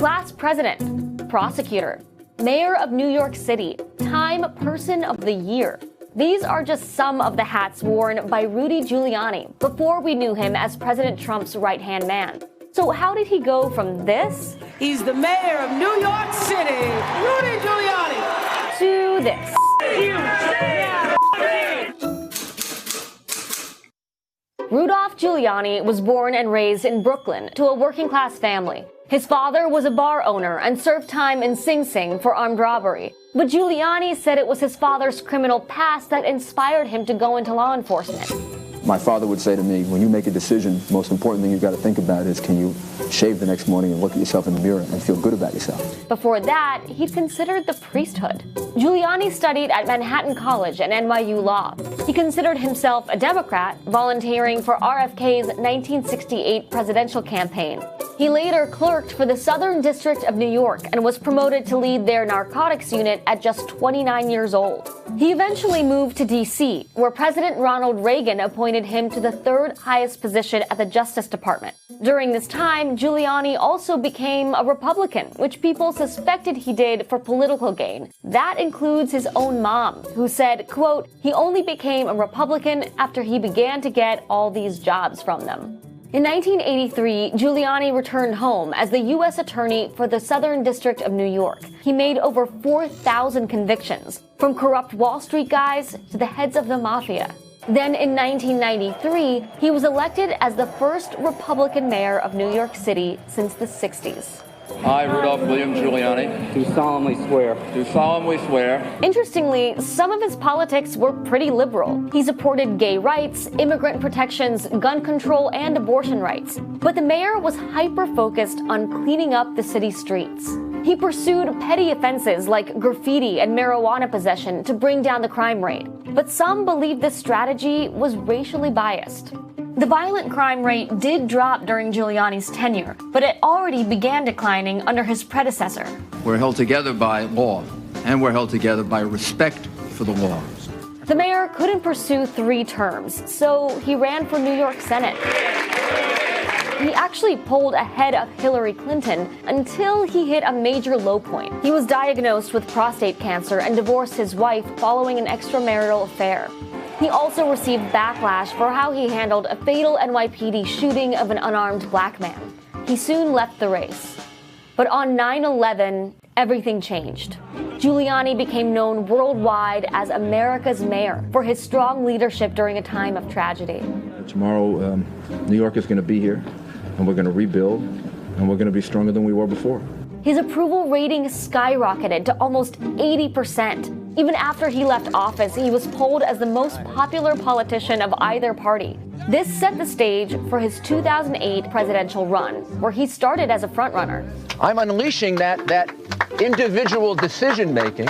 class president, prosecutor, mayor of New York City, Time Person of the Year. These are just some of the hats worn by Rudy Giuliani before we knew him as President Trump's right-hand man. So how did he go from this? He's the mayor of New York City, Rudy Giuliani. To this. Rudolph Giuliani was born and raised in Brooklyn to a working-class family. His father was a bar owner and served time in Sing Sing for armed robbery. But Giuliani said it was his father's criminal past that inspired him to go into law enforcement. My father would say to me, when you make a decision, the most important thing you've got to think about is, can you shave the next morning and look at yourself in the mirror and feel good about yourself? Before that, he'd considered the priesthood. Giuliani studied at Manhattan College and NYU Law. He considered himself a Democrat, volunteering for RFK's 1968 presidential campaign. He later clerked for the Southern District of New York and was promoted to lead their narcotics unit at just 29 years old. He eventually moved to D.C., where President Ronald Reagan appointed him to the third highest position at the Justice Department. During this time, Giuliani also became a Republican, which people suspected he did for political gain. That includes his own mom, who said, quote, he only became a Republican after he began to get all these jobs from them. In 1983, Giuliani returned home as the U.S. Attorney for the Southern District of New York. He made over 4,000 convictions, from corrupt Wall Street guys to the heads of the mafia. Then in 1993, he was elected as the first Republican mayor of New York City since the 60s. I, Rudolph William Giuliani, do solemnly swear. Do solemnly swear. Interestingly, some of his politics were pretty liberal. He supported gay rights, immigrant protections, gun control, and abortion rights. But the mayor was hyper-focused on cleaning up the city streets. He pursued petty offenses like graffiti and marijuana possession to bring down the crime rate. But some believe this strategy was racially biased. The violent crime rate did drop during Giuliani's tenure, but it already began declining under his predecessor. We're held together by law, and we're held together by respect for the law. The mayor couldn't pursue 3 terms, so he ran for New York Senate. He actually polled ahead of Hillary Clinton until he hit a major low point. He was diagnosed with prostate cancer and divorced his wife following an extramarital affair. He also received backlash for how he handled a fatal NYPD shooting of an unarmed black man. He soon left the race. But on 9/11, everything changed. Giuliani became known worldwide as America's mayor for his strong leadership during a time of tragedy. Tomorrow, New York is going to be here, and we're going to rebuild, and we're going to be stronger than we were before. His approval rating skyrocketed to almost 80%. Even after he left office, he was polled as the most popular politician of either party. This set the stage for his 2008 presidential run, where he started as a frontrunner. I'm unleashing that individual decision-making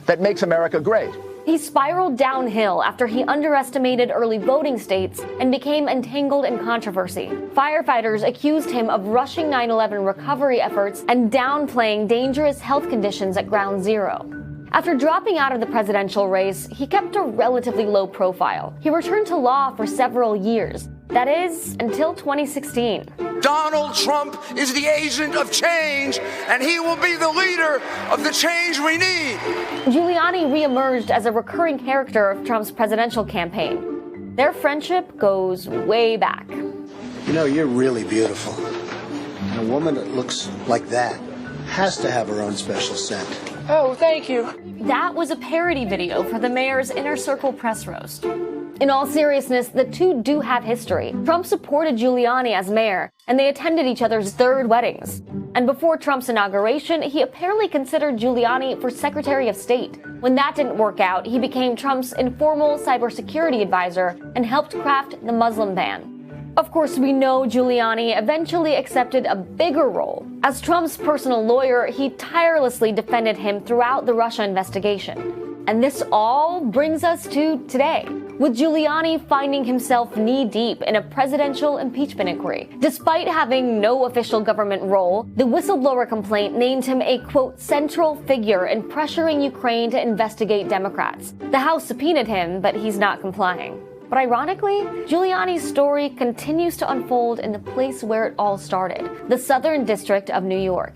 that makes America great. He spiraled downhill after he underestimated early voting states and became entangled in controversy. Firefighters accused him of rushing 9/11 recovery efforts and downplaying dangerous health conditions at Ground Zero. After dropping out of the presidential race, he kept a relatively low profile. He returned to law for several years. That is, until 2016. Donald Trump is the agent of change, and he will be the leader of the change we need. Giuliani reemerged as a recurring character of Trump's presidential campaign. Their friendship goes way back. You know, you're really beautiful. And a woman that looks like that has to have her own special scent. Oh, thank you. That was a parody video for the mayor's Inner Circle press roast. In all seriousness, the two do have history. Trump supported Giuliani as mayor, and they attended each other's third weddings. And before Trump's inauguration, he apparently considered Giuliani for Secretary of State. When that didn't work out, he became Trump's informal cybersecurity advisor and helped craft the Muslim ban. Of course, we know Giuliani eventually accepted a bigger role. As Trump's personal lawyer, he tirelessly defended him throughout the Russia investigation. And this all brings us to today, with Giuliani finding himself knee-deep in a presidential impeachment inquiry. Despite having no official government role, the whistleblower complaint named him a, quote, central figure in pressuring Ukraine to investigate Democrats. The House subpoenaed him, but he's not complying. But ironically, Giuliani's story continues to unfold in the place where it all started, the Southern District of New York.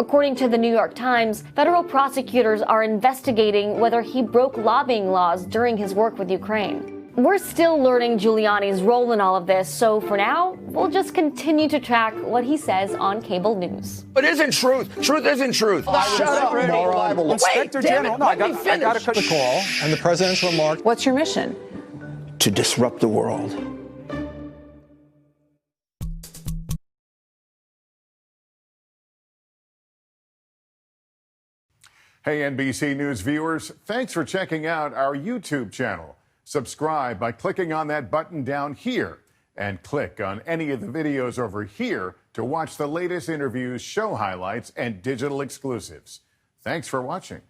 According to the New York Times, federal prosecutors are investigating whether he broke lobbying laws during his work with Ukraine. We're still learning Giuliani's role in all of this, so for now, we'll just continue to track what he says on cable news. But isn't truth. Truth isn't truth. Shut up, moron. Inspector General, I got to cut the call. and the president's remark. What's your mission? To disrupt the world. Hey, NBC News viewers, thanks for checking out our YouTube channel. Subscribe by clicking on that button down here and click on any of the videos over here to watch the latest interviews, show highlights, and digital exclusives. Thanks for watching.